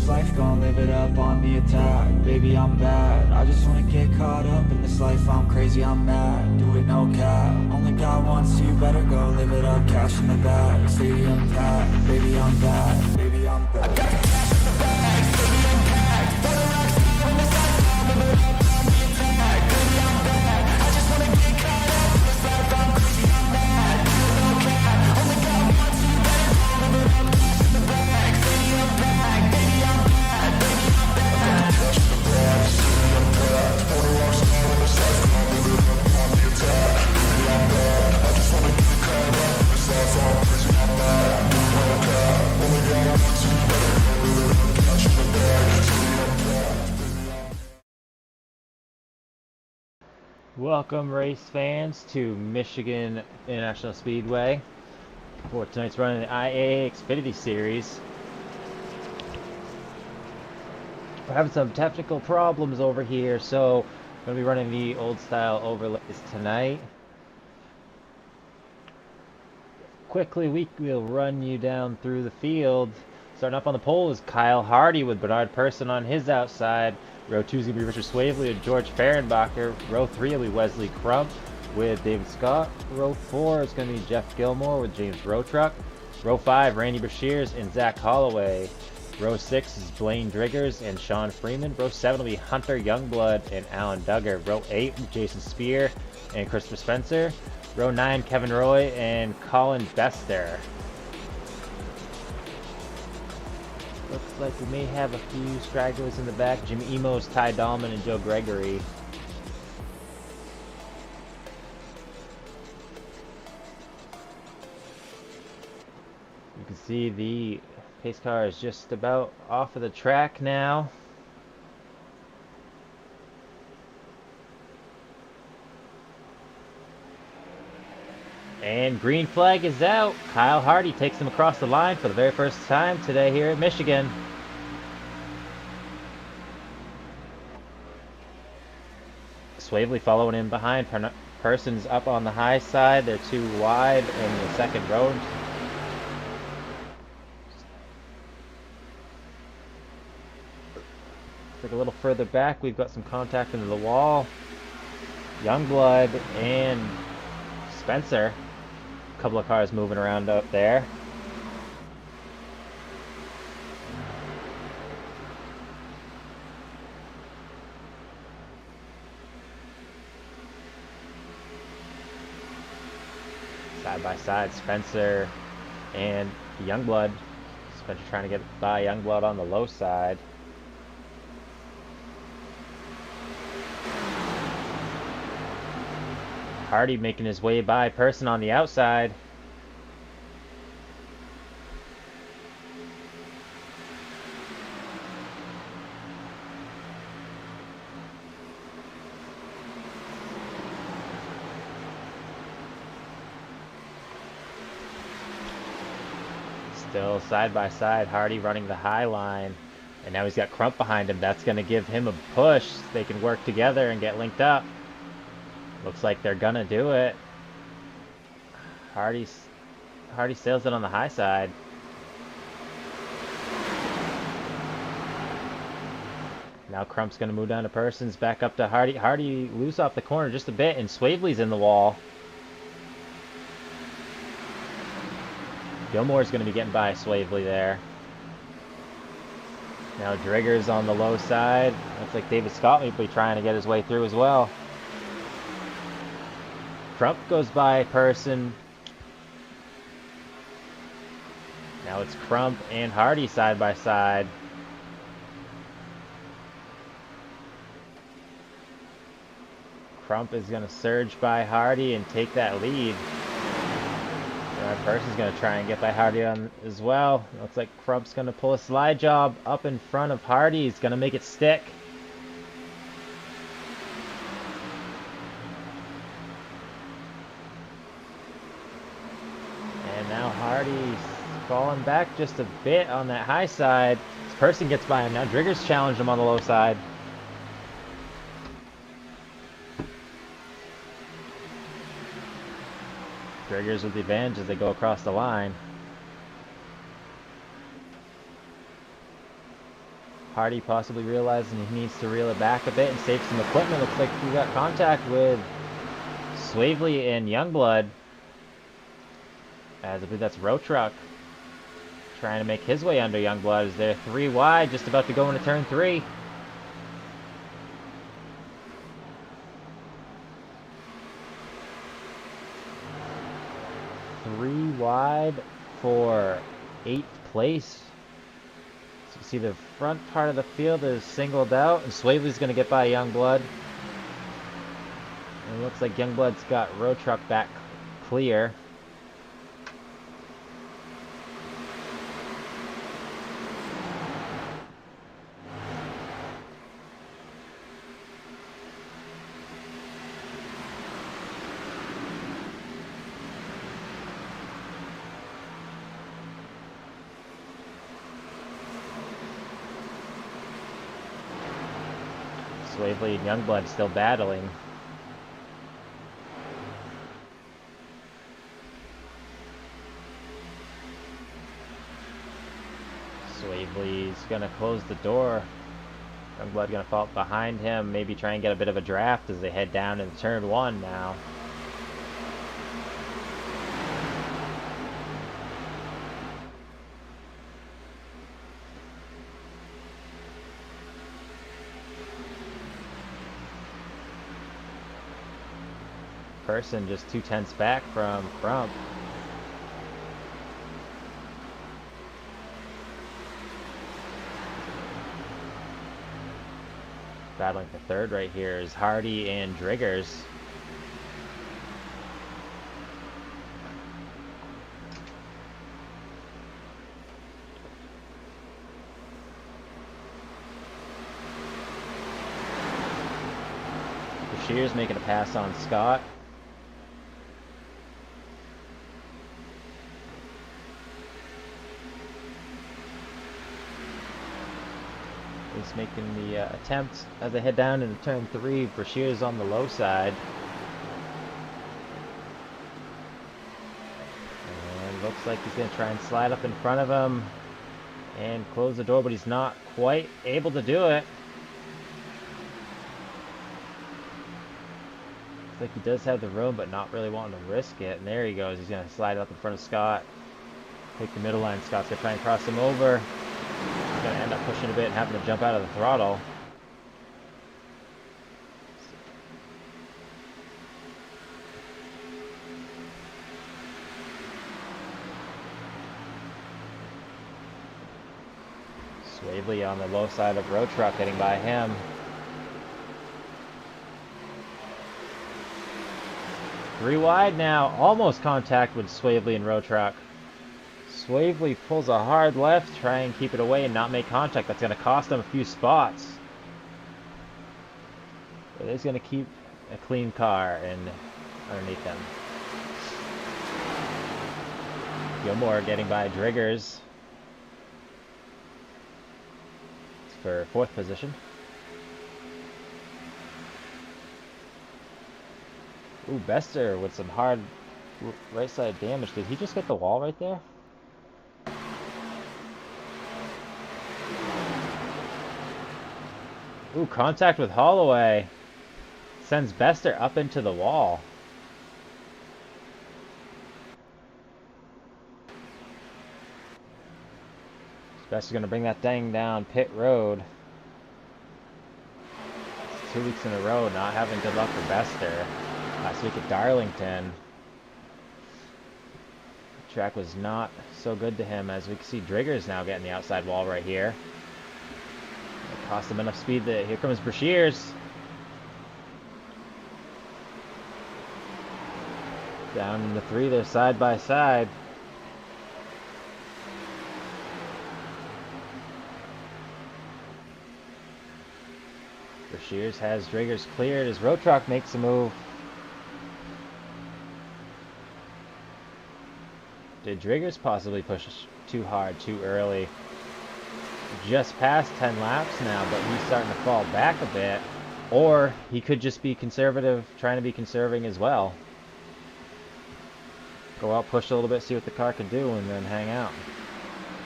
this life, gon' live it up on the attack. Baby, I'm bad, I just wanna get caught up in this life. I'm crazy, I'm mad, do it no cap. Only got one, so you better go live it up. Cash in the bag, stadium packed. Baby, I'm bad, baby, I'm bad. I got the cash in the bag, stadium packed. Wanna rock star in this life, I'm live it up on the attack. Baby, I'm bad, I just wanna get caught up in this life. I'm crazy, I'm mad, do it no cap. Only got one, so you better go live it up. Cash in the bag, stadium packed. Baby, I'm bad, baby, I'm bad. I got the cash in the bag, stadium packed. Wanna rock star in this life, I'm live it up on the attack. Baby, I'm bad, I just wanna get caught up in this life. I'm crazy, I'm mad, do it no cap. Only got one, so you better go live it up. Cash in the bag, stadium packed. Welcome, race fans, to Michigan International Speedway for tonight's run in the IAA Xfinity Series. We're having some technical problems over here, so I'm going to be running the old style overlays tonight. Quickly, we'll run you down through the field. Starting up on the pole is Kyle Hardy with Bernard Persson on his outside. Row 2 is going to be Richard Swavely and George Fehrenbacher. Row 3 will be Wesley Crump with David Scott. Row 4 is going to be Jeff Gilmore with James Rotruck. Row 5, Randy Brashears and Zach Holloway. Row 6 is Blaine Driggers and Sean Freeman. Row 7 will be Hunter Youngblood and Alan Duggar. Row 8, Jason Spear and Christopher Spencer. Row 9, Kevin Roy and Colin Bester. Looks like we may have a few stragglers in the back. Jimmy Emos, Ty Dahlman, and Joe Gregory. You can see the pace car is just about off of the track now. And green flag is out. Kyle Hardy takes him across the line for the very first time today here at Michigan. Swavely following in behind. Persons up on the high side. They're too wide in the second row. Look a little further back. We've got some contact into the wall. Youngblood and Spencer. Couple of cars moving around up there. Side by side, Spencer and Youngblood. Spencer trying to get by Youngblood on the low side. Hardy making his way by Persson on the outside. Still side by side, Hardy running the high line. And now he's got Crump behind him. That's going to give him a push. They can work together and get linked up. Looks like they're gonna do it. Hardy sails it on the high side. Now Crump's gonna move down to Persons, back up to Hardy. Hardy loose off the corner just a bit, and Swavely's in the wall. Gilmore's gonna be getting by Swavely there. Now Driggers on the low side. Looks like David Scott may be trying to get his way through as well. Crump goes by Persson. Now it's Crump and Hardy side by side. Crump is going to surge by Hardy and take that lead. Persson's going to try and get by Hardy on as well. Looks like Crump's going to pull a slide job up in front of Hardy. He's going to make it stick. Now Hardy's falling back just a bit on that high side. Persson gets by him. Now Driggers challenged him on the low side. Driggers with the advantage as they go across the line. Hardy possibly realizing he needs to reel it back a bit and save some equipment. Looks like we got contact with Swavely and Youngblood. As I believe that's Road Truck trying to make his way under Youngblood as they're 3 wide, just about to go into turn 3. Three wide for 8th place. So you see the front part of the field is singled out, and Swavely's going to get by Youngblood. And it looks like Youngblood's got Road Truck back clear. Swavely and Youngblood still battling. Swavely's gonna close the door. Youngblood gonna fall behind him, maybe try and get a bit of a draft as they head down in turn 1 now. Person just 2/10 back from Crump. Battling for third right here is Hardy and Driggers. Shears making a pass on Scott. He's making the attempt as they head down into turn 3. Brashear's on the low side. And looks like he's going to try and slide up in front of him and close the door, but he's not quite able to do it. Looks like he does have the room, but not really wanting to risk it. And there he goes. He's going to slide up in front of Scott. Take the middle line. Scott's going to try and cross him over. He's going to end up pushing a bit and having to jump out of the throttle. Swavely on the low side of Road Truck, getting by him. Three wide now, almost contact with Swavely and Road Truck. Swavely pulls a hard left, try and keep it away and not make contact. That's going to cost him a few spots. It is going to keep a clean car underneath them. Gilmore getting by Driggers for 4th position. Ooh, Bester with some hard right side damage. Did he just get the wall right there? Ooh, contact with Holloway. Sends Bester up into the wall. Bester's going to bring that thing down pit road. It's 2 weeks in a row not having good luck for Bester. Last week at Darlington, the track was not so good to him, as we can see Driggers now getting the outside wall right here. It cost him enough speed that here comes Brashears. Down in the 3, they're side by side. Brashears has Driggers cleared as Road Truck makes a move. Did Driggers possibly push too hard, too early? Just past 10 laps now, but he's starting to fall back a bit. Or he could just be conservative, trying to be conserving as well. Go out, push a little bit, see what the car can do, and then hang out.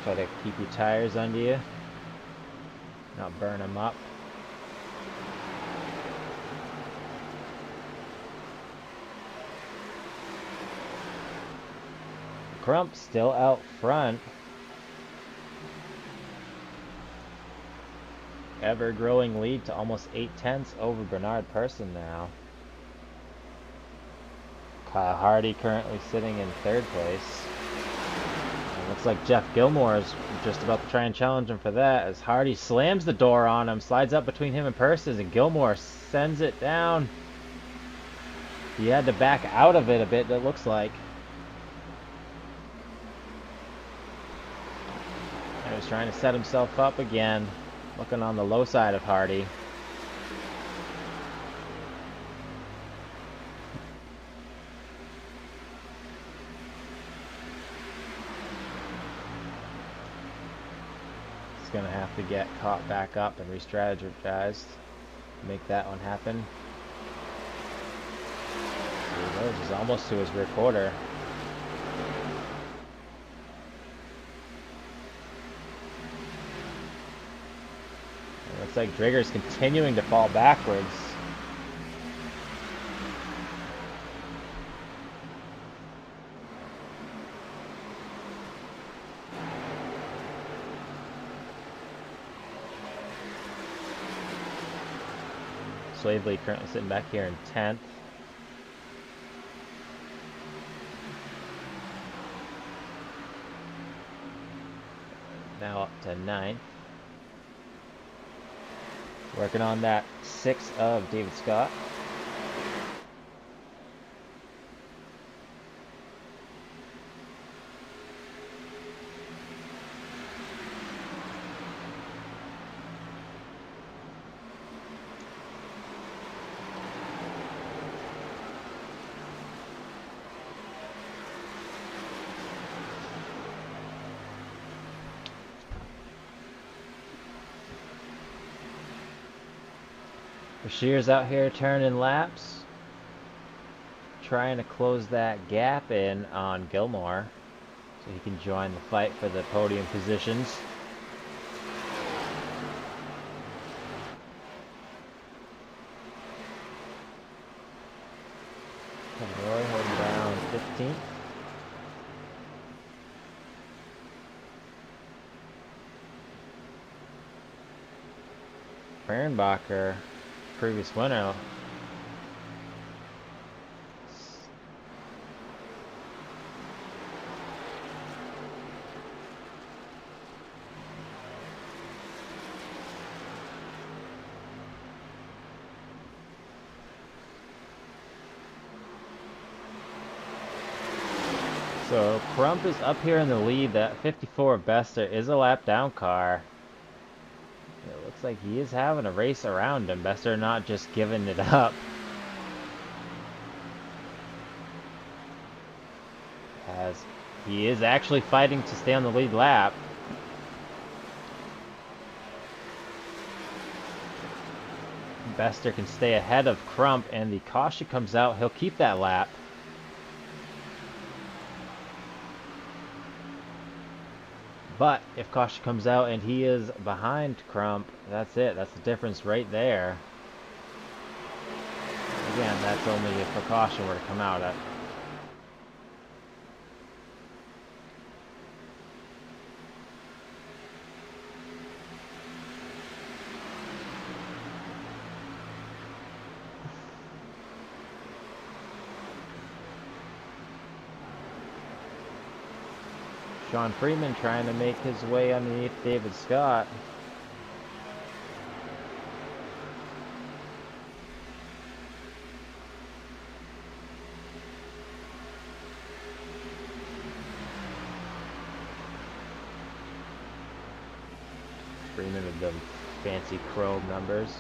Try to keep your tires under you. Not burn him up. Crump still out front. Ever-growing lead to almost 8/10 over Bernard Person now. Kyle Hardy currently sitting in 3rd place. And looks like Jeff Gilmore is just about to try and challenge him for that as Hardy slams the door on him, slides up between him and Person, and Gilmore sends it down. He had to back out of it a bit, it looks like. He was trying to set himself up again, looking on the low side of Hardy. He's going to have to get caught back up and re-strategized to make that one happen. There he goes, he's almost to his rear quarter. Looks like Drigger's continuing to fall backwards. Swavely currently sitting back here in 10th. Now up to 9th. Working on that 6 of David Scott. Bashir's out here turning laps, trying to close that gap in on Gilmore so he can join the fight for the podium positions. Roy holding down 15th. Fehrenbacher, previous winner. So Crump is up here in the lead. That 54 of Bester is a lap down car. It looks like he is having a race around him. Bester not just giving it up. As he is actually fighting to stay on the lead lap. Bester can stay ahead of Crump, and the caution comes out. He'll keep that lap. But if caution comes out and he is behind Crump, that's it. That's the difference right there. Again, that's only if a caution were to come out at. Sean Freeman trying to make his way underneath David Scott. Freeman with the fancy chrome numbers.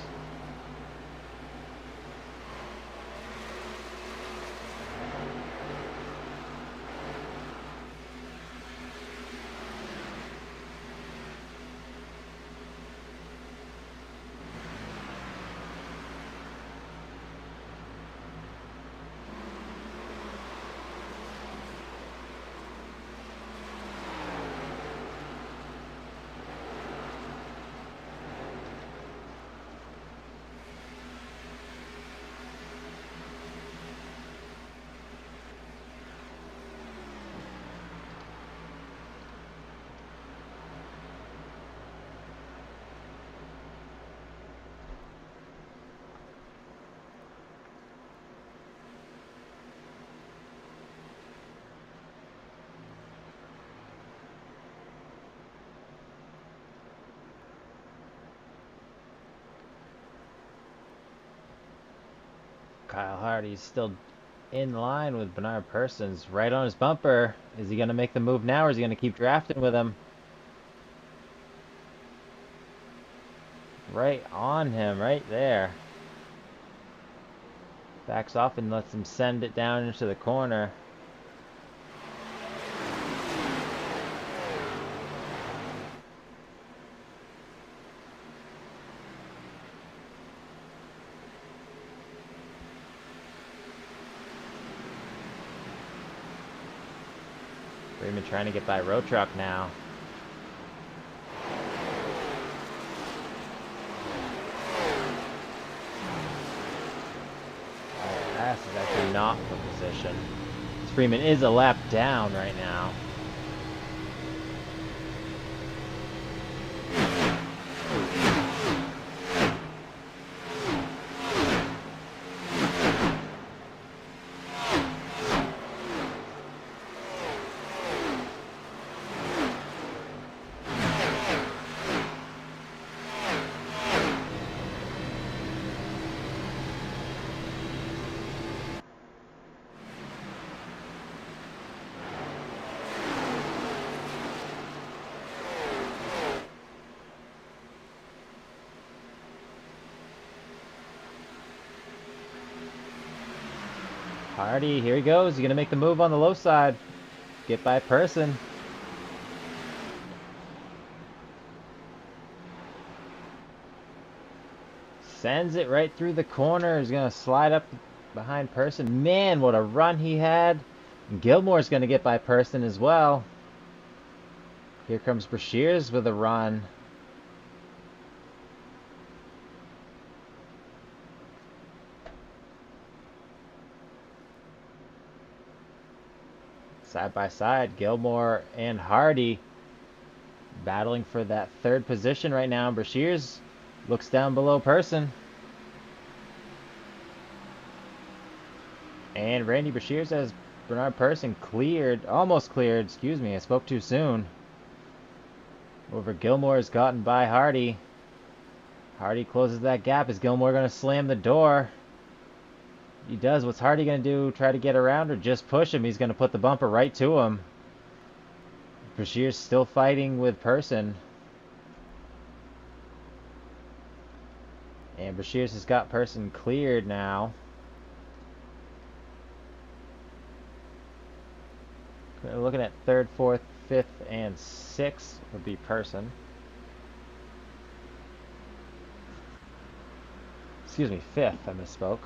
Kyle Hardy's still in line with Bernard Persons, right on his bumper. Is he going to make the move now, or is he going to keep drafting with him? Right on him, right there. Backs off and lets him send it down into the corner. Freeman trying to get by Road Truck now. Pass is actually not for position. Freeman is a lap down right now. Hardy, here he goes. He's going to make the move on the low side. Get by Person. Sends it right through the corner. He's going to slide up behind Person. Man, what a run he had. And Gilmore's going to get by Person as well. Here comes Brashears with a run. Side by side, Gilmore and Hardy battling for that third position right now. Brashears looks down below Person. And Randy Brashears has Bernard Person cleared, almost cleared, excuse me, I spoke too soon. Over Gilmore has gotten by Hardy. Hardy closes that gap. Is Gilmore going to slam the door? He does. What's Hardy going to do? Try to get around or just push him? He's going to put the bumper right to him. Brashears still fighting with Person. And Brashears has got Person cleared now. We're looking at third, fourth, fifth, and sixth would be Person. Excuse me, fifth. I misspoke.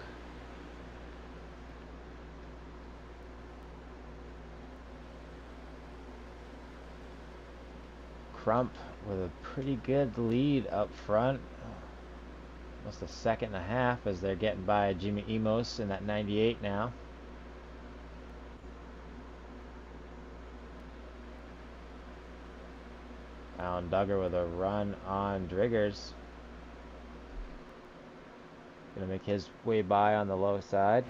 Crump with a pretty good lead up front. Almost a second and a half as they're getting by Jimmy Emos in that 98 now. Alan Duggar with a run on Driggers. Gonna make his way by on the low side.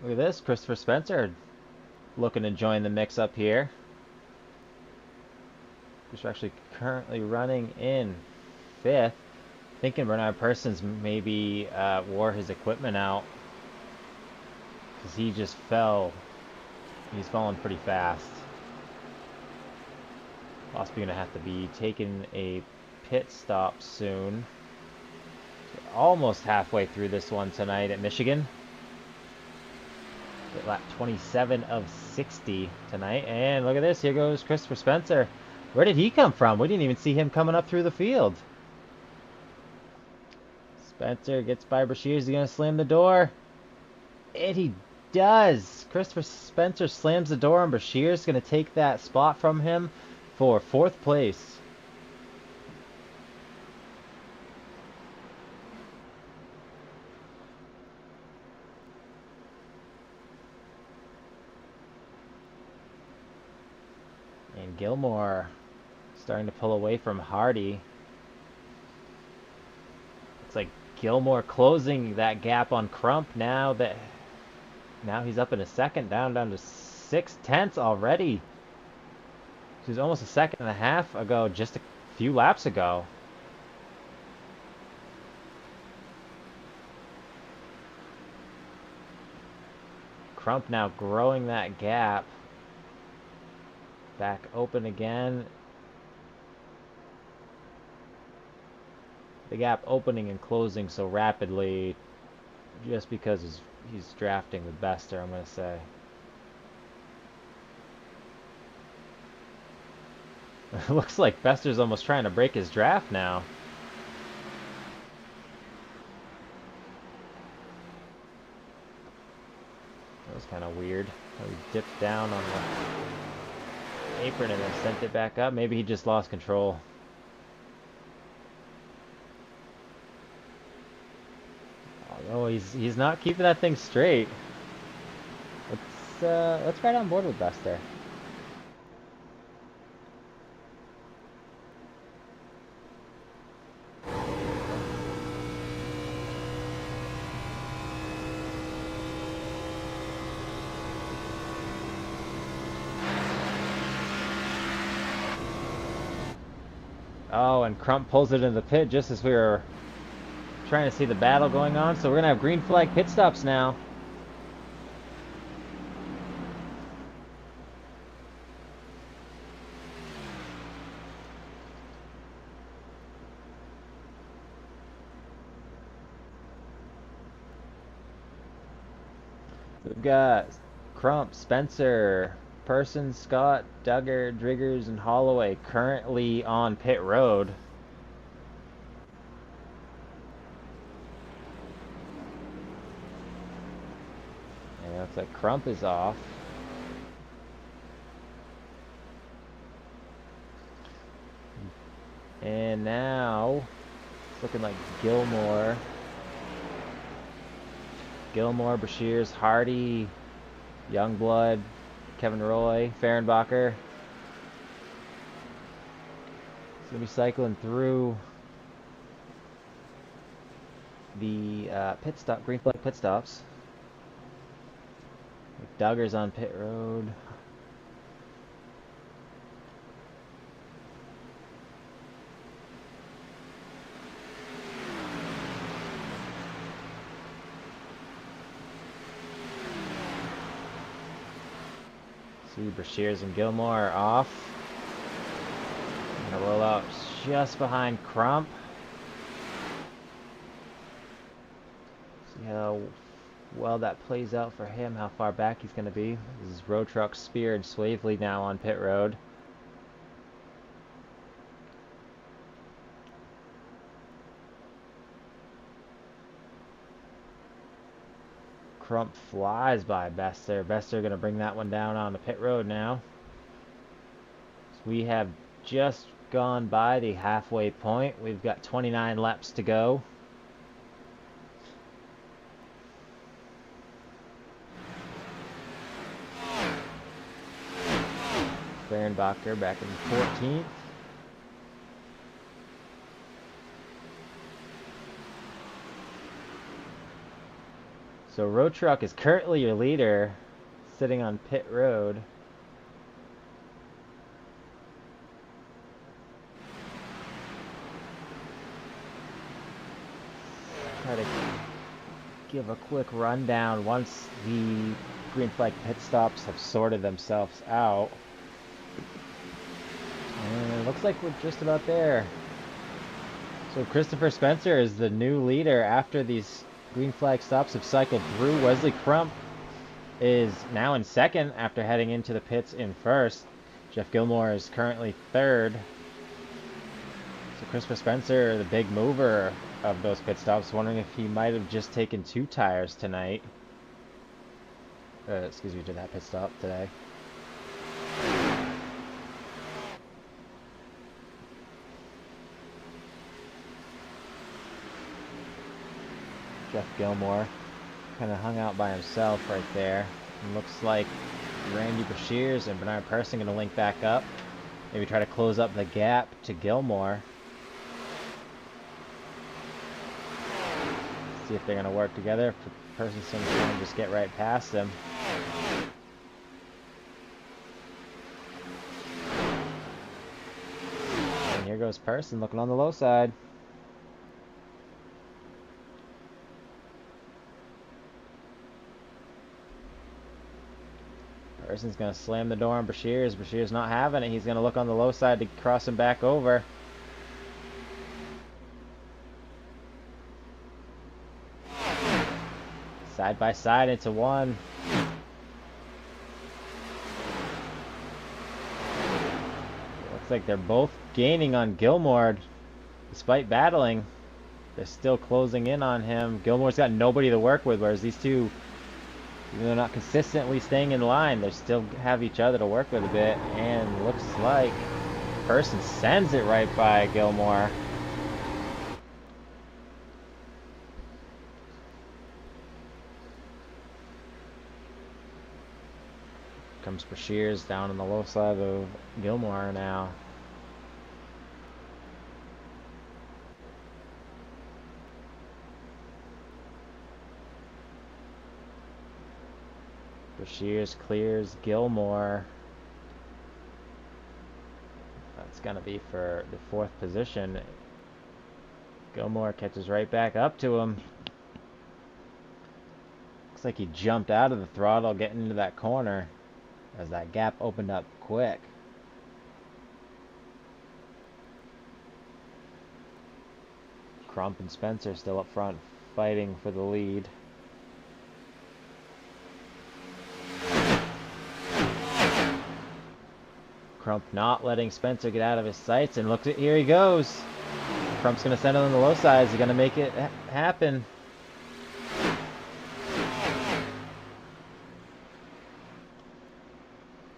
Look at this, Christopher Spencer looking to join the mix up here. He's actually currently running in fifth. Thinking Bernard Persons maybe wore his equipment out because he just fell. He's falling pretty fast. Possibly going to have to be taking a pit stop soon. We're almost halfway through this one tonight at Michigan. Lap 27 of 60 tonight. And look at this. Here goes Christopher Spencer. Where did he come from? We didn't even see him coming up through the field. Spencer gets by Brashears. He's going to slam the door. And he does. Christopher Spencer slams the door, and Brashears going to take that spot from him for fourth place. And Gilmore starting to pull away from Hardy. Looks like Gilmore closing that gap on Crump now he's up in a second, down to 6/10 already. She was almost a second and a half ago, just a few laps ago. Crump now growing that gap. Back open again. The gap opening and closing so rapidly just because he's drafting with Bester, I'm going to say. Looks like Bester's almost trying to break his draft now. That was kind of weird. How he dipped down on the apron and then sent it back up. Maybe he just lost control. Oh, he's not keeping that thing straight. Let's ride on board with Bester. Oh, and Crump pulls it in the pit just as we were trying to see the battle going on. So we're going to have green flag pit stops now. We've got Crump, Spencer, Person, Scott, Duggar, Driggers, and Holloway currently on pit road. And it looks like Crump is off. And now it's looking like Gilmore, Brashears, Hardy, Youngblood, Kevin Roy, Fehrenbacher. It's going to be cycling through the pit stop, green flag pit stops. Duggar's on pit road. See, Brashears and Gilmore are off. I'm gonna roll out just behind Crump. See how well that plays out for him, how far back he's gonna be. This is Road Truck, Spear, and Swavely now on pit road. Crump flies by Bester. Bester gonna bring that one down on the pit road now. So we have just gone by the halfway point. We've got 29 laps to go. Fehrenbacher back in 14th. So Road Truck is currently your leader, sitting on pit road. Try to give a quick rundown once the green flag pit stops have sorted themselves out. And it looks like we're just about there. So Christopher Spencer is the new leader after these green flag stops have cycled through. Wesley Crump is now in second after heading into the pits in first. Jeff Gilmore is currently third. So Christopher Spencer, the big mover of those pit stops, wondering if he might have just taken 2 tires tonight. Excuse me, to that pit stop today. Jeff Gilmore kind of hung out by himself right there. And looks like Randy Brashears and Bernard Person going to link back up. Maybe try to close up the gap to Gilmore. See if they're going to work together. If the person's going to just get right past him. And here goes Person looking on the low side. Person's going to slam the door on Brashears. Brashears not having it. He's going to look on the low side to cross him back over. Side by side into one. Looks like they're both gaining on Gilmore. Despite battling, they're still closing in on him. Gilmore's got nobody to work with, whereas these two, even though they're not consistently staying in line, they still have each other to work with a bit. And looks like Person sends it right by Gilmore. Comes Brashears down on the low side of Gilmore now. Brashears clears Gilmore. That's going to be for the 4th position. Gilmore catches right back up to him. Looks like he jumped out of the throttle getting into that corner as that gap opened up quick. Crump and Spencer still up front fighting for the lead. Crump not letting Spencer get out of his sights, and look at, here he goes. Crump's going to send it on the low side. Is he going to make it happen?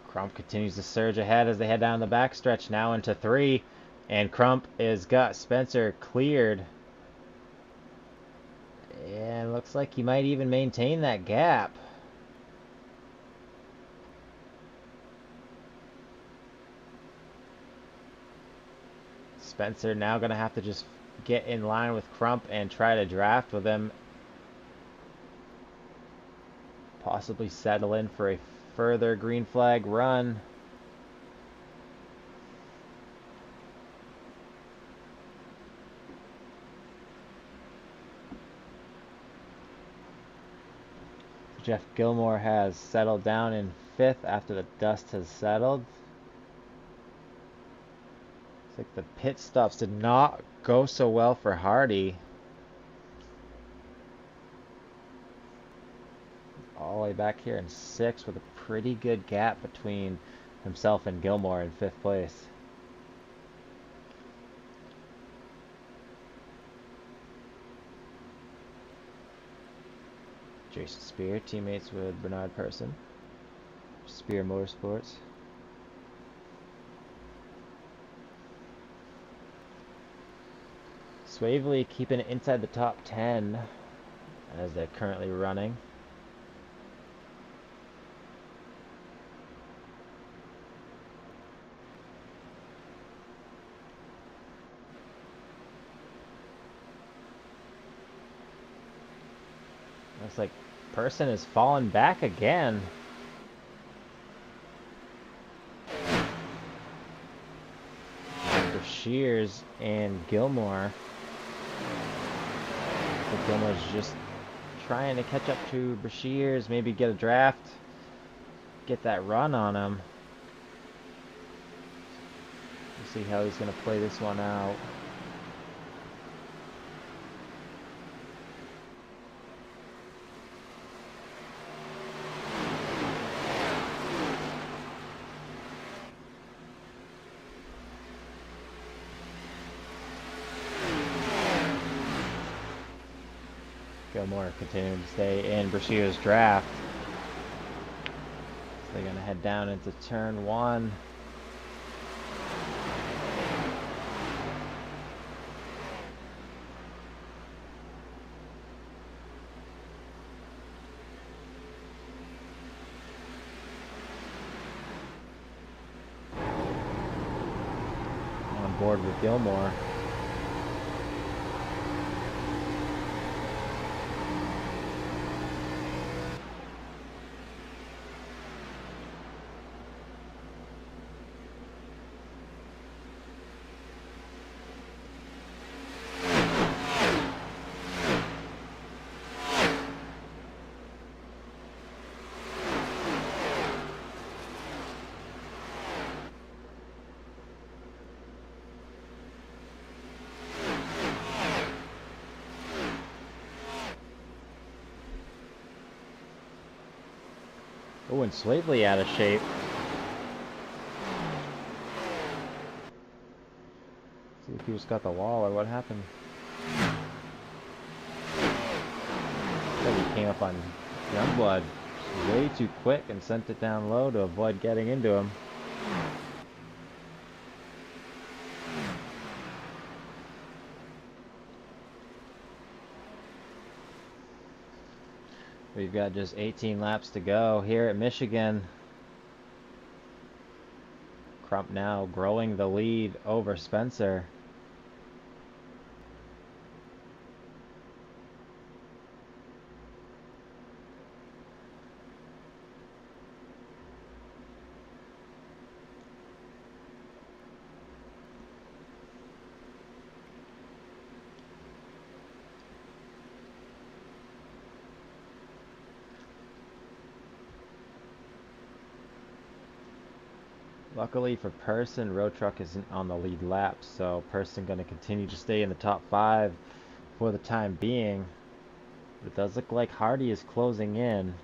Crump continues to surge ahead as they head down the backstretch now into 3. And Crump has got Spencer cleared. And looks like he might even maintain that gap. Spencer now going to have to just get in line with Crump and try to draft with him. Possibly settle in for a further green flag run. Jeff Gilmore has settled down in 5th after the dust has settled. Looks like the pit stops did not go so well for Hardy. All the way back here in 6th with a pretty good gap between himself and Gilmore in 5th place. Jason Spear, teammates with Bernard Person. Spear Motorsports. Swavely keeping it inside the top 10 as they're currently running. Looks like Person has fallen back again. For Shears and Gilmore. But Gilmore's just trying to catch up to Brashears, maybe get a draft, get that run on him. We'll see how he's going to play this one out. Gilmore continuing to stay in Brashears' draft. So they're going to head down into turn 1. On board with Gilmore. Oh, and Swavely out of shape. See if he just got the wall or what happened. Looks like he came up on Youngblood way too quick and sent it down low to avoid getting into him. We've got just 18 laps to go here at Michigan. Crump now growing the lead over Spencer. Luckily for Person, Road Truck isn't on the lead lap, so Person going to continue to stay in the top 5 for the time being. It does look like Hardy is closing in.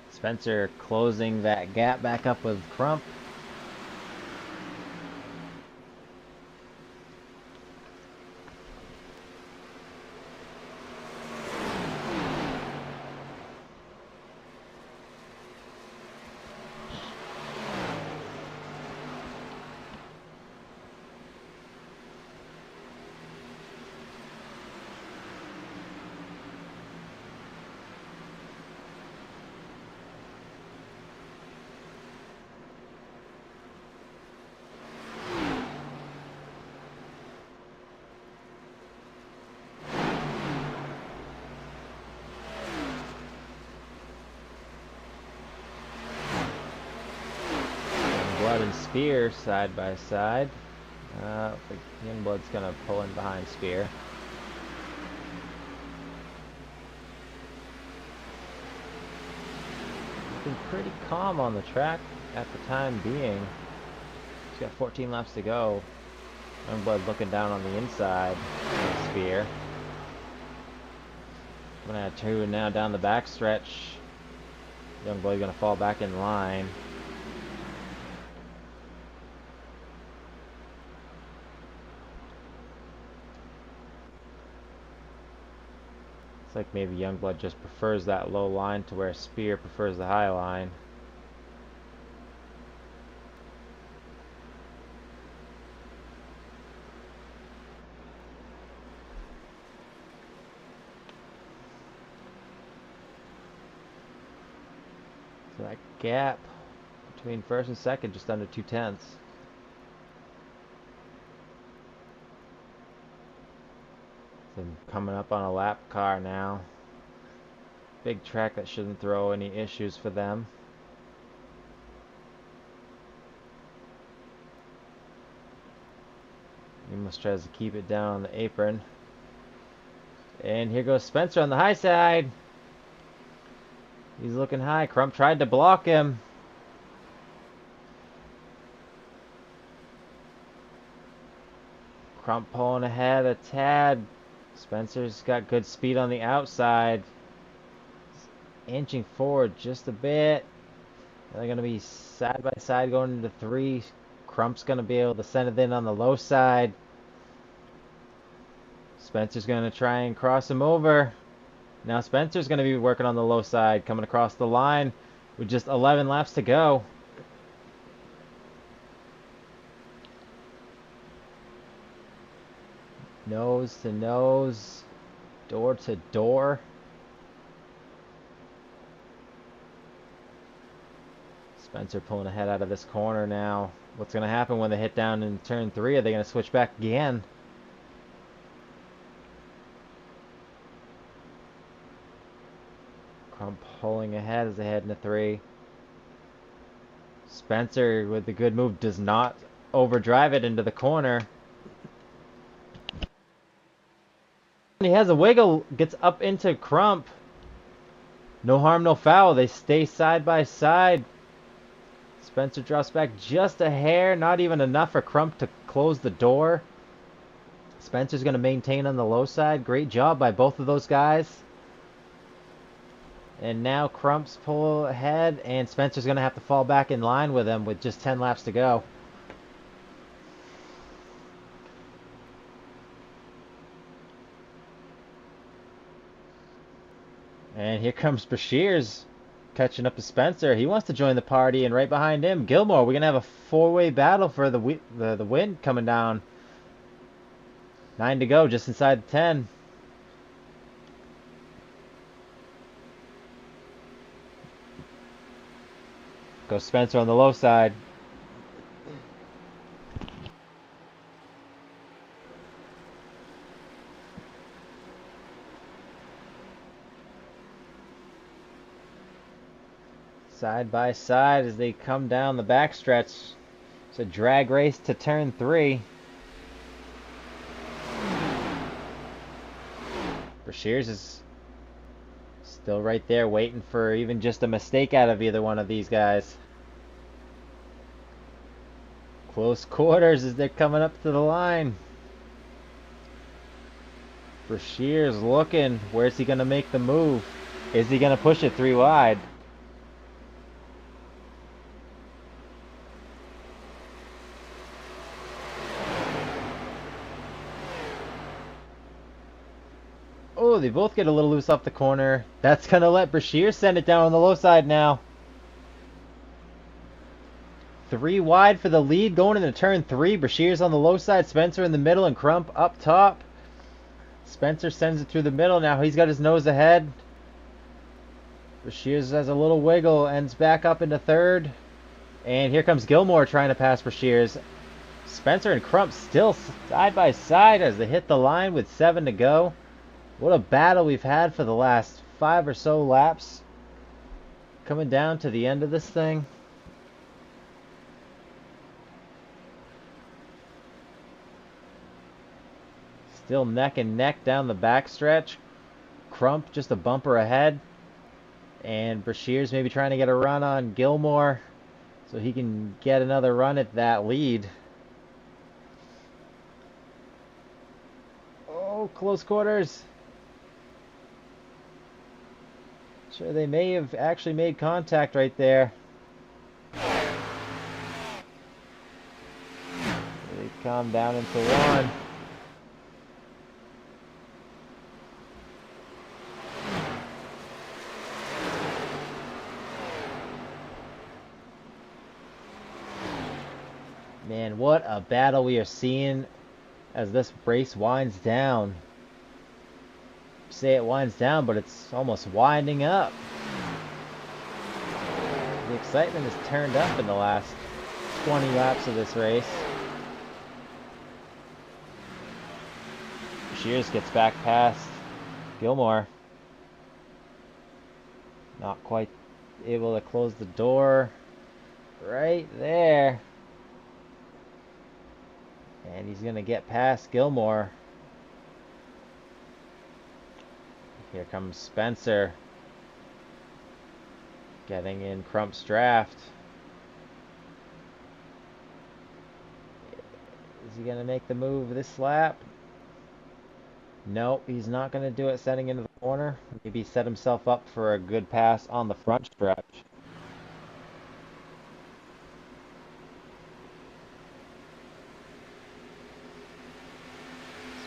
Spencer closing that gap back up with Crump. Blood and Spear side by side. I think Youngblood's gonna pull in behind Spear. Been pretty calm on the track at the time being. He's got 14 laps to go. Youngblood looking down on the inside of Spear. Gonna have 2 now down the backstretch. Youngblood gonna fall back in line. It's like maybe Youngblood just prefers that low line to where Spear prefers the high line. So that gap between first and second just under 2/10. So coming up on a lap car now. Big track that shouldn't throw any issues for them. Amos tries to keep it down on the apron. And here goes Spencer on the high side. He's looking high. Crump tried to block him. Crump pulling ahead a tad. Spencer's got good speed on the outside. Inching forward just a bit. They're going to be side by side going into 3. Crump's going to be able to send it in on the low side. Spencer's going to try and cross him over. Now Spencer's going to be working on the low side, coming across the line with just 11 laps to go. Nose to nose. Door to door. Spencer pulling ahead out of this corner now. What's going to happen when they hit down in turn 3? Are they going to switch back again? Crump pulling ahead as they head into 3. Spencer with the good move does not overdrive it into the corner. He has a wiggle, gets up into Crump. No harm, no foul. They stay side by side. Spencer drops back just a hair, not even enough for Crump to close the door. Spencer's going to maintain on the low side. Great job by both of those guys. And now Crump's pull ahead, and Spencer's going to have to fall back in line with him with just 10 laps to go. And here comes Brashears catching up to Spencer. He wants to join the party, and right behind him, Gilmore. We're going to have a four-way battle for the win coming down. 9 to go, just inside the 10. Goes Spencer on the low side. Side by side as they come down the backstretch. It's a drag race to turn 3. Brashears is still right there waiting for even just a mistake out of either one of these guys. Close quarters as they're coming up to the line. Brashears looking. Where's he going to make the move? Is he going to push it 3 wide? Oh, they both get a little loose off the corner. That's going to let Brashears send it down on the low side now. 3 wide for the lead going into turn 3. Brashears on the low side, Spencer in the middle, and Crump up top. Spencer sends it through the middle. Now he's got his nose ahead. Brashears has a little wiggle, ends back up into 3rd. And here comes Gilmore trying to pass Brashears. Spencer and Crump still side by side as they hit the line with 7 to go. What a battle we've had for the last 5 or so laps. Coming down to the end of this thing. Still neck and neck down the backstretch. Crump just a bumper ahead. And Brashears maybe trying to get a run on Gilmore so he can get another run at that lead. Oh, close quarters. Sure, they may have actually made contact right there. They calm down into 1. Man, what a battle we are seeing as this race winds down. Say it winds down, but it's almost winding up. The excitement has turned up in the last 20 laps of this race. Shears gets back past Gilmore. Not quite able to close the door. Right there. And he's going to get past Gilmore. Here comes Spencer. Getting in Crump's draft. Is he going to make the move this lap? Nope, he's not going to do it setting into the corner. Maybe set himself up for a good pass on the front stretch.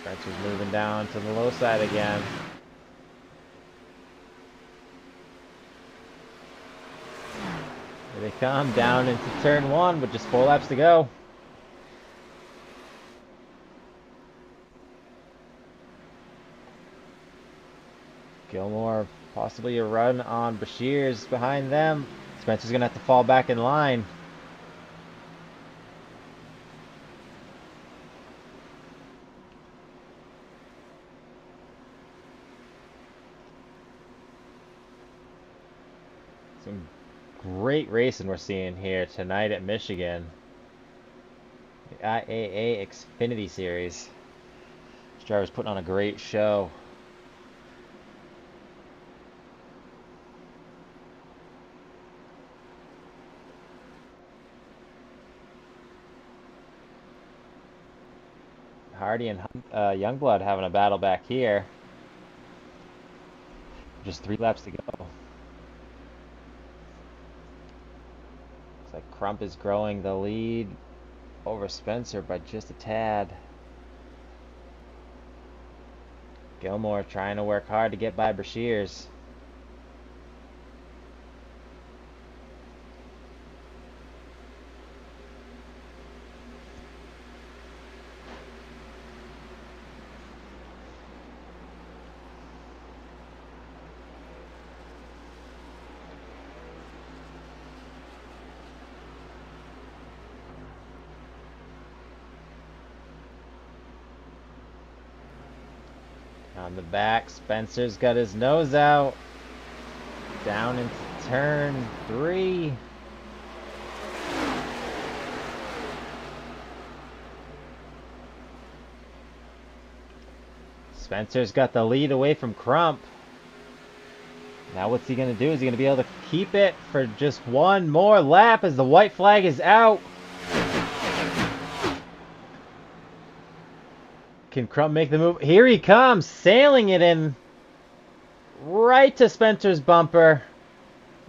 Spencer's moving down to the low side again. Here they come down into turn 1 with just 4 laps to go. Gilmore, possibly a run on Bashir's behind them. Spencer's going to have to fall back in line. Some great racing we're seeing here tonight at Michigan. The IAA Xfinity Series. This driver's putting on a great show. Hardy and Youngblood having a battle back here. Just 3 laps to go. Looks like Crump is growing the lead over Spencer by just a tad. Gilmore trying to work hard to get by Bashir's. On the back, Spencer's got his nose out. Down into turn 3. Spencer's got the lead away from Crump. Now what's he going to do? Is he going to be able to keep it for just one more lap as the white flag is out? Can Crump make the move? Here he comes, sailing it in right to Spencer's bumper.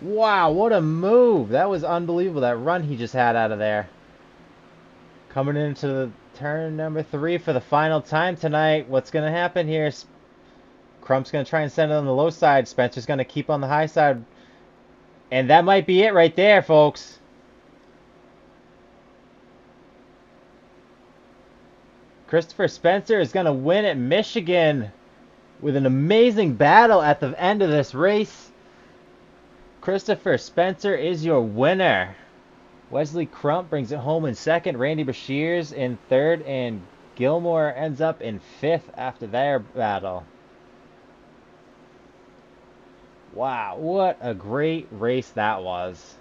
Wow, what a move. That was unbelievable, that run he just had out of there. Coming into the turn number 3 for the final time tonight. What's going to happen here? Crump's going to try and send it on the low side. Spencer's going to keep on the high side. And that might be it right there, folks. Christopher Spencer is going to win at Michigan with an amazing battle at the end of this race. Christopher Spencer is your winner. Wesley Crump brings it home in 2nd. Randy Bashir's in 3rd. And Gilmore ends up in 5th after their battle. Wow, what a great race that was.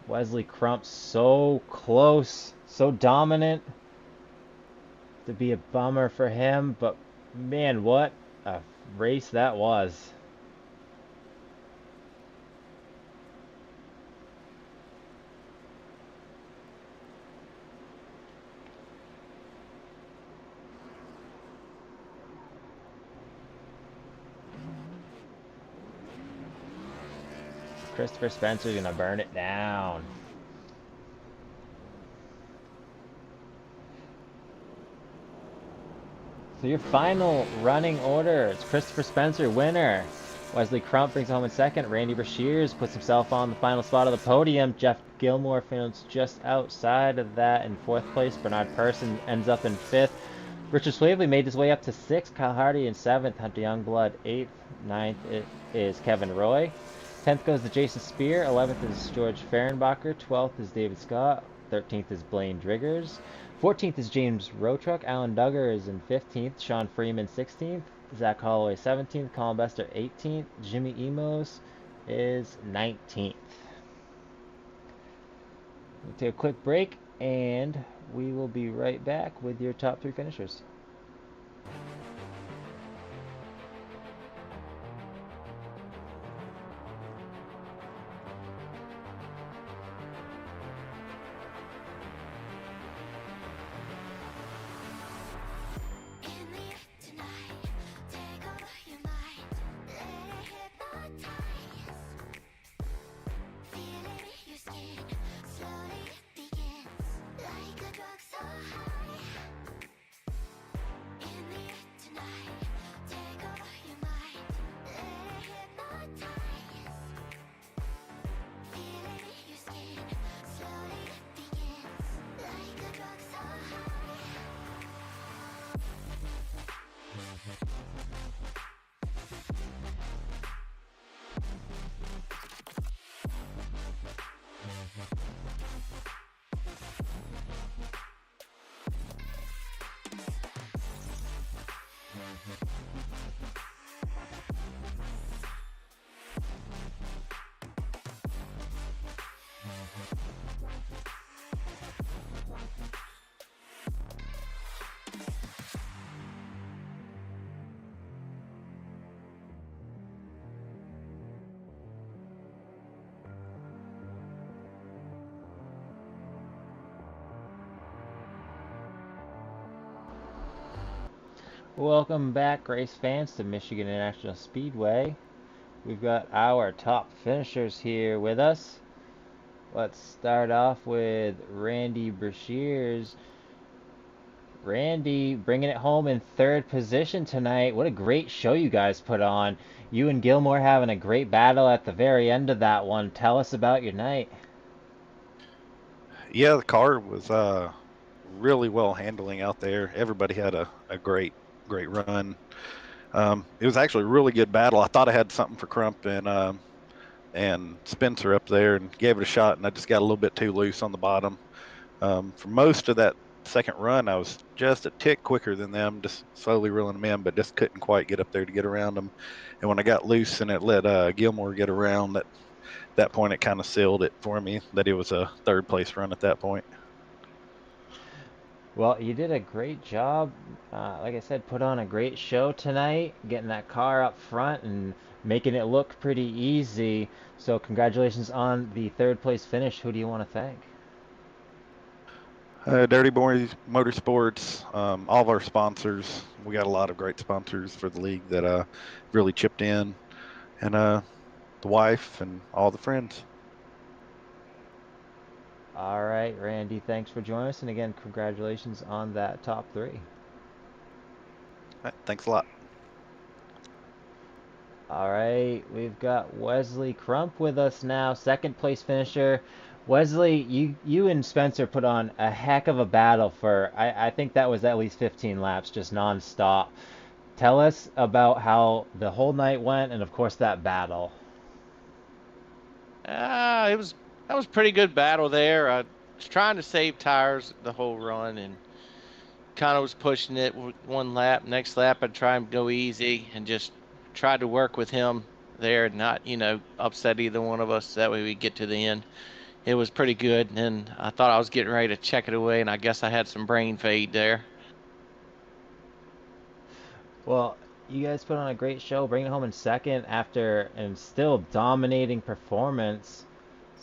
Wesley Crump so close, so dominant. To be a bummer for him, but man, what a race that was. Christopher Spencer's gonna burn it down. So your final running order, it's Christopher Spencer, winner. Wesley Crump brings it home in 2nd. Randy Bashir puts himself on the final spot of the podium. Jeff Gilmore finishes just outside of that in 4th place. Bernard Person ends up in 5th. Richard Swavely made his way up to 6th. Kyle Hardy in 7th. Hunter Youngblood 8th. 9th is Kevin Roy. 10th goes to Jason Spear. 11th is George Fehrenbacher. 12th is David Scott. 13th is Blaine Driggers. 14th is James Rotruck. Alan Duggar is in 15th. Sean Freeman 16th. Zach Holloway 17th. Colin Bester 18th. Jimmy Emos is 19th. We'll take a quick break and we will be right back with your top 3 finishers. Welcome back, race fans, to Michigan International Speedway. We've got our top finishers here with us. Let's start off with Randy Brashears. Randy bringing it home in third position tonight. What a great show you guys put on. You and Gilmore having a great battle at the very end of that one. Tell us about your night. Yeah, the car was really well handling out there. Everybody had a great run. It was actually a really good battle. I thought I had something for Crump and Spencer up there and gave it a shot, and I just got a little bit too loose on the bottom. For most of that second run, I was just a tick quicker than them, just slowly reeling them in, but just couldn't quite get up there to get around them. And when I got loose and it let Gilmore get around, that point it kind of sealed it for me that it was a third place run at that point. Well, you did a great job. Like I said, put on a great show tonight, getting that car up front and making it look pretty easy. So, congratulations on the third place finish. Who do you want to thank? Dirty Boys Motorsports, all of our sponsors. We got a lot of great sponsors for the league that really chipped in, and the wife and all the friends. All right, Randy, thanks for joining us. And again, congratulations on that top three. Right, thanks a lot. All right, we've got Wesley Crump with us now, second place finisher. Wesley, you and Spencer put on a heck of a battle for, I think that was at least 15 laps, just nonstop. Tell us about how the whole night went and, of course, that battle. It was that was a pretty good battle there. I was trying to save tires the whole run and kind of was pushing it one lap. Next lap, I'd try and go easy and just tried to work with him there and not, upset either one of us. That way we get to the end. It was pretty good. And then I thought I was getting ready to check it away, and I guess I had some brain fade there. Well, you guys put on a great show, bringing it home in second after and still dominating performance.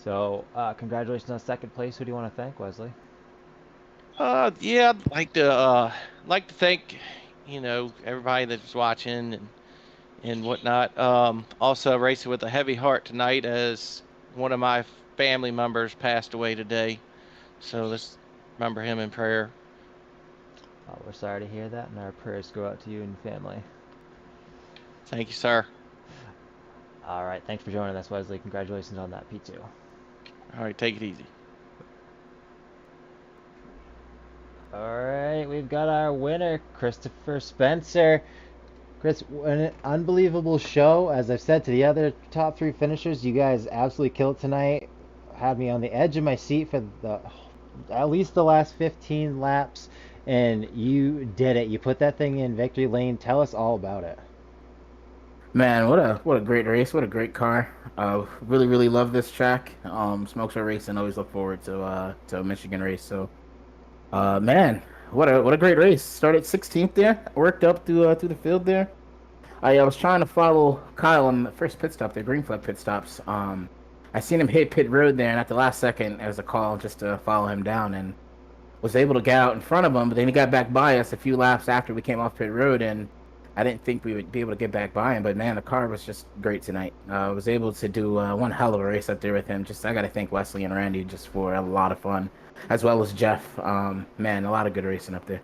So, congratulations on second place. Who do you want to thank, Wesley? Yeah, I'd like to thank, everybody that's watching and whatnot. Also racing with a heavy heart tonight as one of my family members passed away today. So let's remember him in prayer. Oh, we're sorry to hear that, and our prayers go out to you and your family. Thank you, sir. All right, thanks for joining us, Wesley. Congratulations on that P2. All right, take it easy. All right, we've got our winner, Christopher Spencer. Chris, an unbelievable show. As I've said to the other top three finishers, you guys absolutely killed tonight. Had me on the edge of my seat for at least the last 15 laps, and you did it. You put that thing in victory lane. Tell us all about it. Man, what a great race! What a great car! Really love this track. Smoke Show Racing. Always look forward to a Michigan race. So, man, what a great race! Started 16th there, worked up through the field there. I was trying to follow Kyle on the first pit stop, the green flag pit stops. I seen him hit pit road there, and at the last second, there was a call just to follow him down, and was able to get out in front of him. But then he got back by us a few laps after we came off pit road, and I didn't think we would be able to get back by him, but man, the car was just great tonight. I was able to do one hell of a race up there with him. I got to thank Wesley and Randy just for a lot of fun, as well as Jeff. Man, a lot of good racing up there.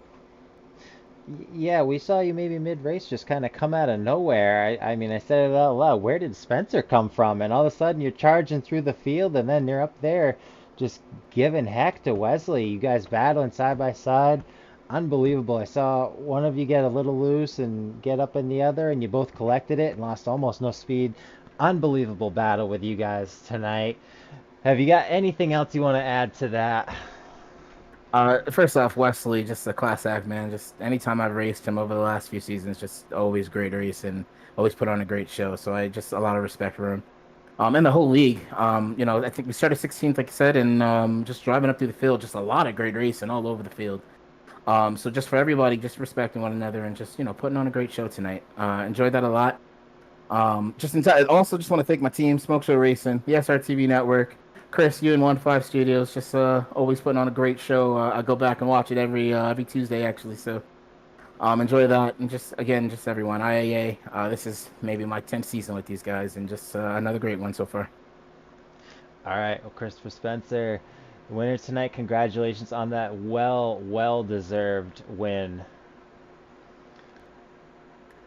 Yeah, we saw you maybe mid-race just kind of come out of nowhere. I mean, I said it out loud. Where did Spencer come from? And all of a sudden you're charging through the field, and then you're up there just giving heck to Wesley. You guys battling side by side. Unbelievable. I saw one of you get a little loose and get up in the other, and you both collected it and lost almost no speed. Unbelievable battle with you guys tonight. Have you got anything else you want to add to that? First off, Wesley, just a class act, man. Just anytime I've raced him over the last few seasons, just always great race and always put on a great show. So I just a lot of respect for him. And the whole league. I think we started 16th, like I said, and just driving up through the field, just a lot of great racing all over the field. So just for everybody, just respecting one another and just, putting on a great show tonight. Enjoyed that a lot. Also just want to thank my team, Smoke Show Racing, the SRTV Network, Chris, you and 1-5 Studios, just always putting on a great show. I go back and watch it every Tuesday, actually. So Enjoy that, and just again, just everyone, IAA. This is maybe my 10th season with these guys, and just another great one so far. All right, well, Christopher Spencer, winner tonight. Congratulations on that well deserved win.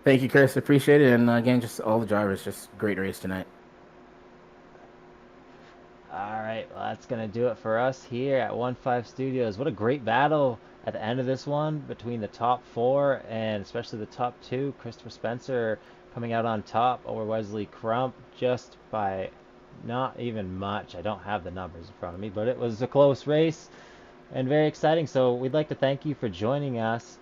Thank you, Chris. Appreciate it, and again, just all the drivers, just great race tonight. All right, well, that's going to do it for us here at 1-5 Studios. What a great battle at the end of this one between the top four and especially the top two. Christopher Spencer coming out on top over Wesley Crump just by not even much. I don't have the numbers in front of me, but it was a close race and very exciting. So we'd like to thank you for joining us.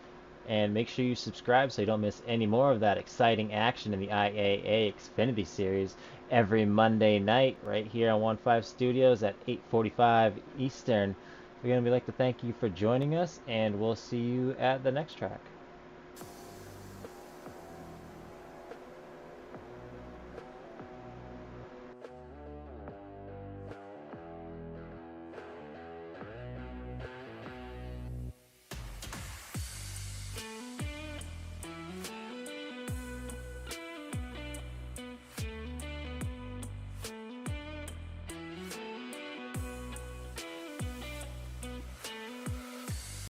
And make sure you subscribe so you don't miss any more of that exciting action in the IAA Xfinity Series every Monday night right here on 1-5 Studios at 8:45 Eastern. Again, we'd like to thank you for joining us, and we'll see you at the next track.